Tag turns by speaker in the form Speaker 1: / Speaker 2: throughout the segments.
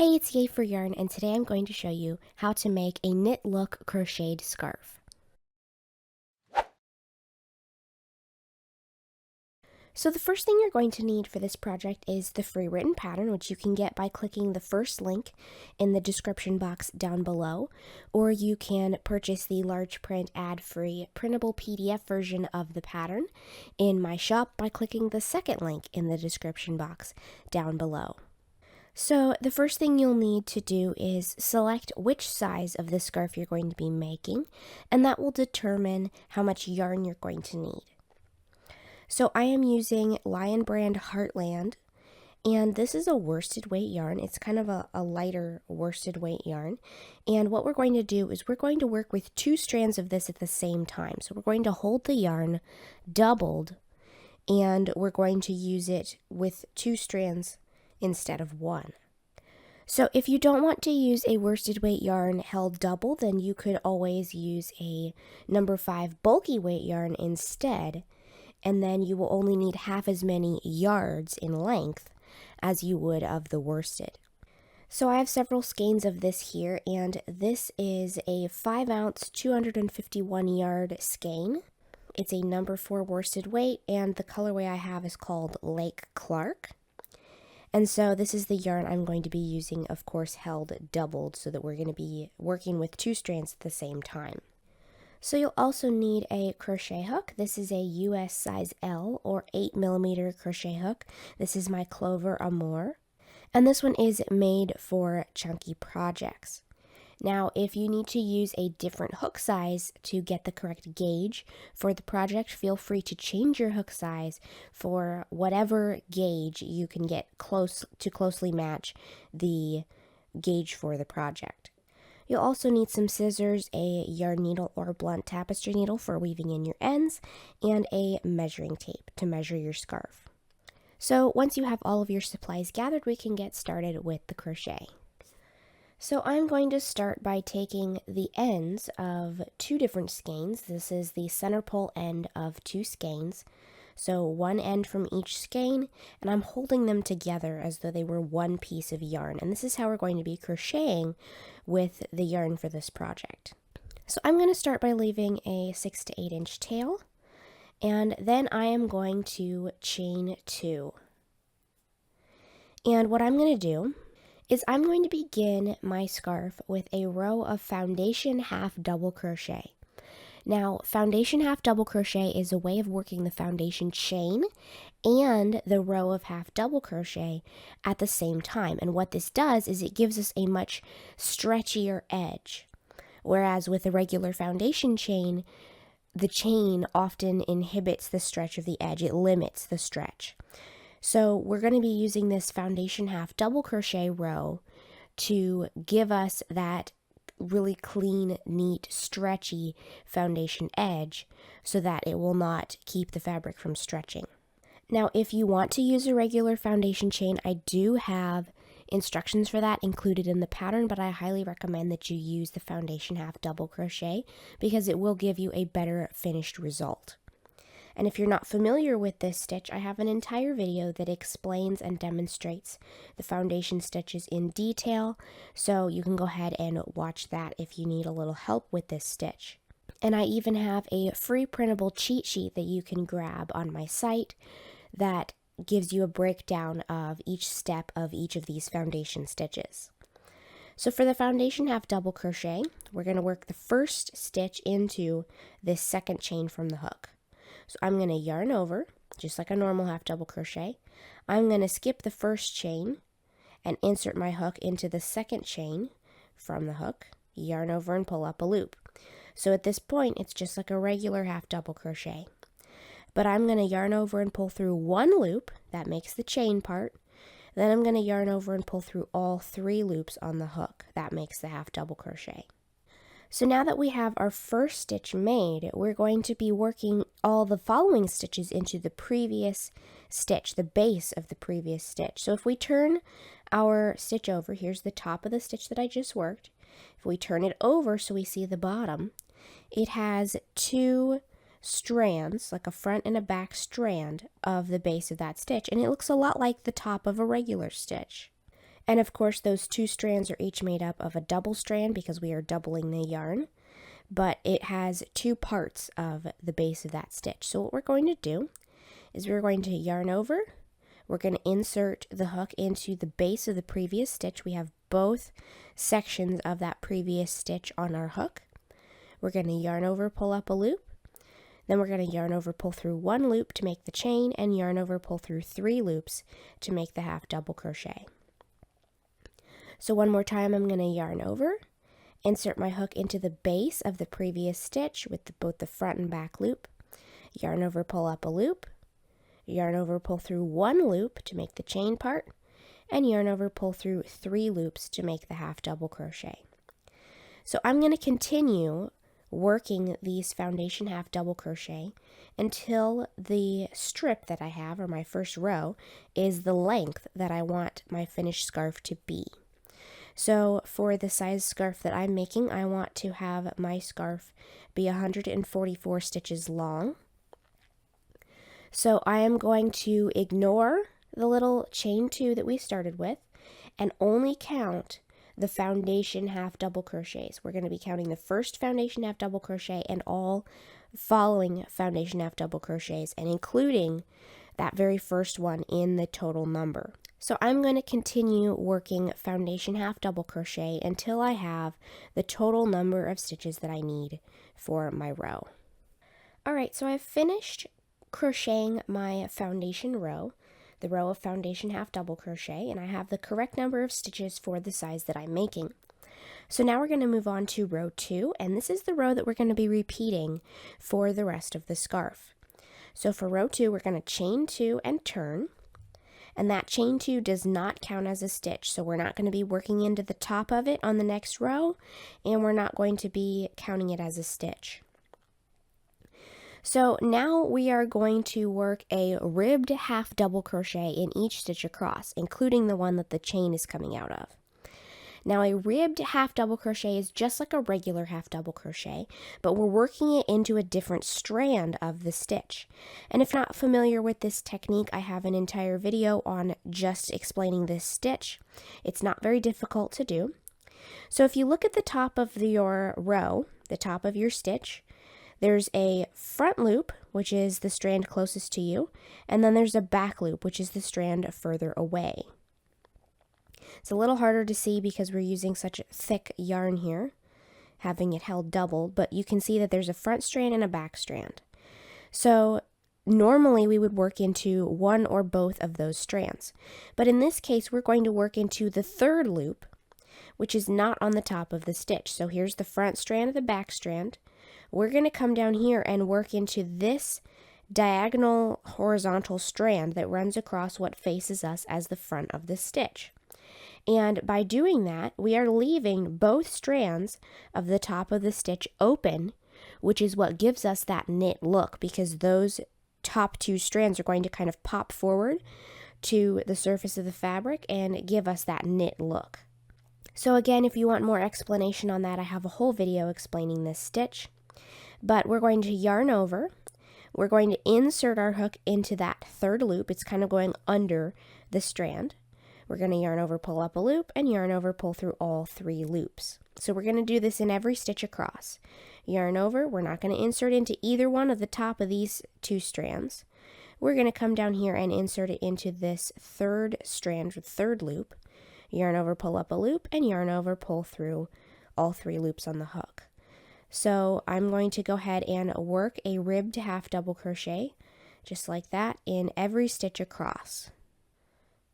Speaker 1: Hey, it's Yay for Yarn, and today I'm going to show you how to make a knit look crocheted scarf. So the first thing you're going to need for this project is the free written pattern, which you can get by clicking the first link in the description box down below, or you can purchase the large print ad-free printable PDF version of the pattern in my shop by clicking the second link in the description box down below. So the first thing you'll need to do is select which size of the scarf you're going to be making, and that will determine how much yarn you're going to need. So I am using Lion Brand Heartland, and this is a worsted weight yarn. It's kind of a lighter worsted weight yarn. And what we're going to do is we're going to work with 2 strands of this at the same time. So we're going to hold the yarn doubled, and we're going to use it with 2 strands instead of 1. So if you don't want to use a worsted weight yarn held double, then you could always use a number 5 bulky weight yarn instead, and then you will only need half as many yards in length as you would of the worsted. So I have several skeins of this here, and this is a 5 ounce 251 yard skein. It's a number 4 worsted weight, and the colorway I have is called Lake Clark. And so this is the yarn I'm going to be using, of course, held doubled, so that we're going to be working with 2 strands at the same time. So you'll also need a crochet hook. This is a US size L or 8mm crochet hook. This is my Clover Amour. And this one is made for chunky projects. Now, if you need to use a different hook size to get the correct gauge for the project, feel free to change your hook size for whatever gauge you can get closely match the gauge for the project. You'll also need some scissors, a yarn needle or blunt tapestry needle for weaving in your ends, and a measuring tape to measure your scarf. So once you have all of your supplies gathered, we can get started with the crochet. So I'm going to start by taking the ends of 2 different skeins. This is the center pole end of 2 skeins. So one end from each skein, and I'm holding them together as though they were one piece of yarn. And this is how we're going to be crocheting with the yarn for this project. So I'm going to start by leaving a 6 to 8 inch tail, and then I am going to chain 2. And what I'm going to do is I'm going to begin my scarf with a row of foundation half double crochet. Now, foundation half double crochet is a way of working the foundation chain and the row of half double crochet at the same time. And what this does is it gives us a much stretchier edge. Whereas with a regular foundation chain, the chain often inhibits the stretch of the edge. It limits the stretch. So we're going to be using this foundation half double crochet row to give us that really clean, neat, stretchy foundation edge so that it will not keep the fabric from stretching. Now, if you want to use a regular foundation chain, I do have instructions for that included in the pattern, but I highly recommend that you use the foundation half double crochet because it will give you a better finished result. And if you're not familiar with this stitch, I have an entire video that explains and demonstrates the foundation stitches in detail, so you can go ahead and watch that if you need a little help with this stitch. And I even have a free printable cheat sheet that you can grab on my site that gives you a breakdown of each step of each of these foundation stitches. So for the foundation half double crochet, we're going to work the first stitch into this second chain from the hook. So I'm going to yarn over, just like a normal half double crochet. I'm going to skip the first chain and insert my hook into the second chain from the hook, yarn over and pull up a loop. So at this point, it's just like a regular half double crochet. But I'm going to yarn over and pull through 1 loop, that makes the chain part. Then I'm going to yarn over and pull through all 3 loops on the hook, that makes the half double crochet. So now that we have our first stitch made, we're going to be working all the following stitches into the previous stitch, the base of the previous stitch. So if we turn our stitch over, here's the top of the stitch that I just worked. If we turn it over so we see the bottom, it has 2 strands, like a front and a back strand of the base of that stitch, and it looks a lot like the top of a regular stitch. And of course, those 2 strands are each made up of a double strand because we are doubling the yarn, but it has 2 parts of the base of that stitch. So what we're going to do is we're going to yarn over, we're going to insert the hook into the base of the previous stitch. We have both sections of that previous stitch on our hook. We're going to yarn over, pull up a loop, then we're going to yarn over, pull through 1 loop to make the chain, and yarn over, pull through 3 loops to make the half double crochet. So one more time, I'm going to yarn over, insert my hook into the base of the previous stitch with both the front and back loop, yarn over, pull up a loop, yarn over, pull through 1 loop to make the chain part, and yarn over, pull through 3 loops to make the half double crochet. So I'm going to continue working these foundation half double crochet until the strip that I have, or my first row, is the length that I want my finished scarf to be. So for the size scarf that I'm making, I want to have my scarf be 144 stitches long. So I am going to ignore the little chain 2 that we started with and only count the foundation half double crochets. We're going to be counting the first foundation half double crochet and all following foundation half double crochets, and including that very first one in the total number. So I'm going to continue working foundation half double crochet until I have the total number of stitches that I need for my row. Alright, so I've finished crocheting my foundation row, the row of foundation half double crochet, and I have the correct number of stitches for the size that I'm making. So now we're going to move on to row 2, and this is the row that we're going to be repeating for the rest of the scarf. So for row 2, we're going to chain 2 and turn. And that chain 2 does not count as a stitch, so we're not going to be working into the top of it on the next row, and we're not going to be counting it as a stitch. So now we are going to work a ribbed half double crochet in each stitch across, including the one that the chain is coming out of. Now a ribbed half double crochet is just like a regular half double crochet, but we're working it into a different strand of the stitch. And if not familiar with this technique, I have an entire video on just explaining this stitch. It's not very difficult to do. So if you look at the top of your row, the top of your stitch, there's a front loop, which is the strand closest to you, and then there's a back loop, which is the strand further away. It's a little harder to see because we're using such thick yarn here, having it held double, but you can see that there's a front strand and a back strand. So normally we would work into one or both of those strands, but in this case we're going to work into the third loop, which is not on the top of the stitch. So here's the front strand and the back strand. We're going to come down here and work into this diagonal horizontal strand that runs across what faces us as the front of the stitch. And by doing that, we are leaving both strands of the top of the stitch open, which is what gives us that knit look, because those top 2 strands are going to kind of pop forward to the surface of the fabric and give us that knit look. So again, if you want more explanation on that, I have a whole video explaining this stitch. But we're going to yarn over, we're going to insert our hook into that third loop. It's kind of going under the strand. We're going to yarn over, pull up a loop, and yarn over, pull through all 3 loops. So we're going to do this in every stitch across. Yarn over, we're not going to insert into either one of the top of these 2 strands. We're going to come down here and insert it into this third strand, or third loop. Yarn over, pull up a loop, and yarn over, pull through all 3 loops on the hook. So I'm going to go ahead and work a ribbed half double crochet, just like that, in every stitch across.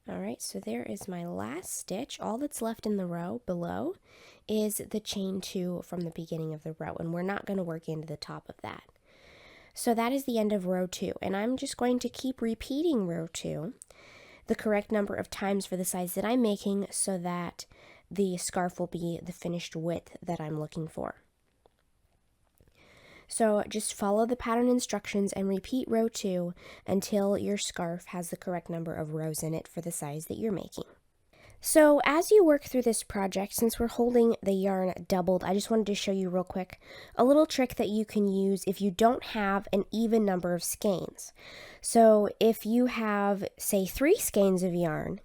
Speaker 1: Alright, so there is my last stitch. All that's left in the row below is the chain 2 from the beginning of the row, and we're not going to work into the top of that. So that is the end of row 2, and I'm just going to keep repeating row 2 the correct number of times for the size that I'm making so that the scarf will be the finished width that I'm looking for. So just follow the pattern instructions and repeat row 2 until your scarf has the correct number of rows in it for the size that you're making. So as you work through this project, since we're holding the yarn doubled, I just wanted to show you real quick a little trick that you can use if you don't have an even number of skeins. So if you have, say, 3 skeins of yarn,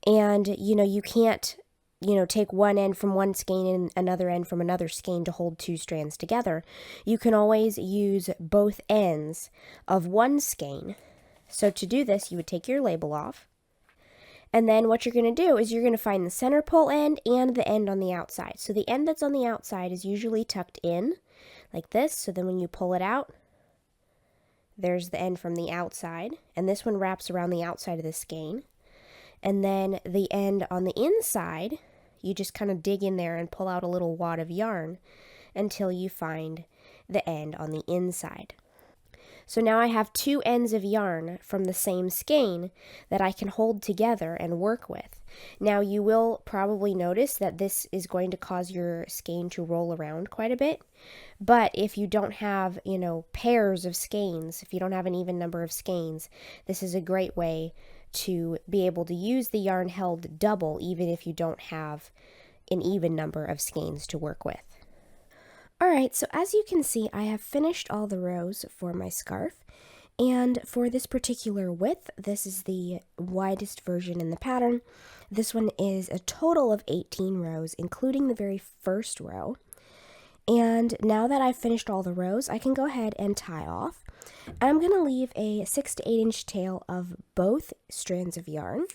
Speaker 1: And, you can't, take one end from one skein and another end from another skein to hold two strands together. You can always use both ends of one skein. So to do this, you would take your label off. And then what you're going to do is you're going to find the center pole end and the end on the outside. So the end that's on the outside is usually tucked in like this. So then when you pull it out, there's the end from the outside. And this one wraps around the outside of the skein. And then the end on the inside, you just kind of dig in there and pull out a little wad of yarn until you find the end on the inside. So now I have two ends of yarn from the same skein that I can hold together and work with. Now you will probably notice that this is going to cause your skein to roll around quite a bit. But if you don't have, pairs of skeins, if you don't have an even number of skeins, this is a great way to be able to use the yarn held double even if you don't have an even number of skeins to work with. Alright, so as you can see, I have finished all the rows for my scarf, and for this particular width, this is the widest version in the pattern. This one is a total of 18 rows, including the very first row. And now that I've finished all the rows, I can go ahead and tie off. And I'm going to leave a 6 to 8 inch tail of both strands of yarn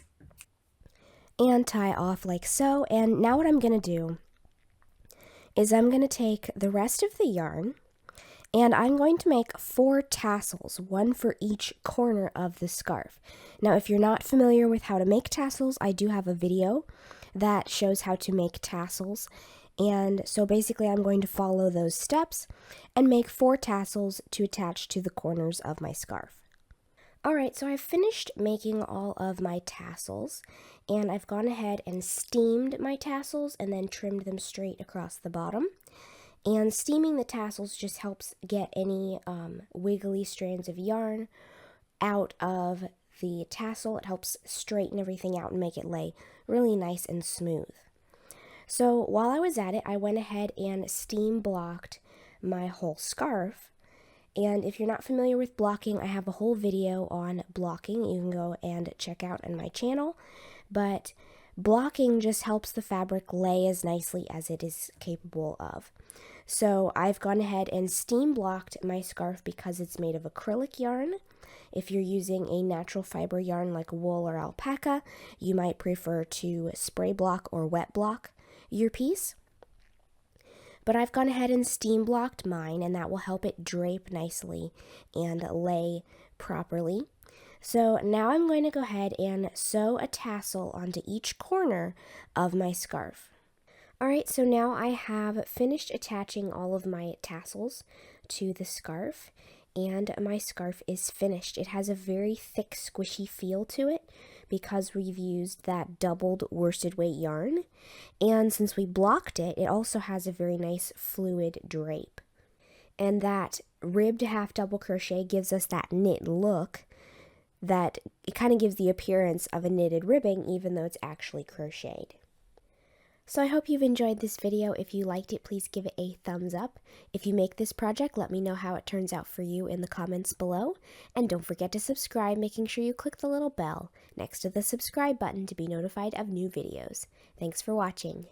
Speaker 1: and tie off like so. And now what I'm going to do is I'm going to take the rest of the yarn and I'm going to make 4 tassels, one for each corner of the scarf. Now, if you're not familiar with how to make tassels, I do have a video that shows how to make tassels. And so basically I'm going to follow those steps and make 4 tassels to attach to the corners of my scarf. Alright, so I've finished making all of my tassels, and I've gone ahead and steamed my tassels and then trimmed them straight across the bottom. And steaming the tassels just helps get any wiggly strands of yarn out of the tassel. It helps straighten everything out and make it lay really nice and smooth. So while I was at it, I went ahead and steam blocked my whole scarf. And if you're not familiar with blocking, I have a whole video on blocking you can go and check out on my channel. But blocking just helps the fabric lay as nicely as it is capable of. So I've gone ahead and steam blocked my scarf because it's made of acrylic yarn. If you're using a natural fiber yarn like wool or alpaca, you might prefer to spray block or wet block your piece. But I've gone ahead and steam blocked mine, and that will help it drape nicely and lay properly. So now I'm going to go ahead and sew a tassel onto each corner of my scarf. Alright, so now I have finished attaching all of my tassels to the scarf, and my scarf is finished. It has a very thick, squishy feel to it because we've used that doubled worsted weight yarn. And since we blocked it, it also has a very nice fluid drape. And that ribbed half double crochet gives us that knit look that it kind of gives the appearance of a knitted ribbing even though it's actually crocheted. So I hope you've enjoyed this video. If you liked it, please give it a thumbs up. If you make this project, let me know how it turns out for you in the comments below. And don't forget to subscribe, making sure you click the little bell next to the subscribe button to be notified of new videos. Thanks for watching.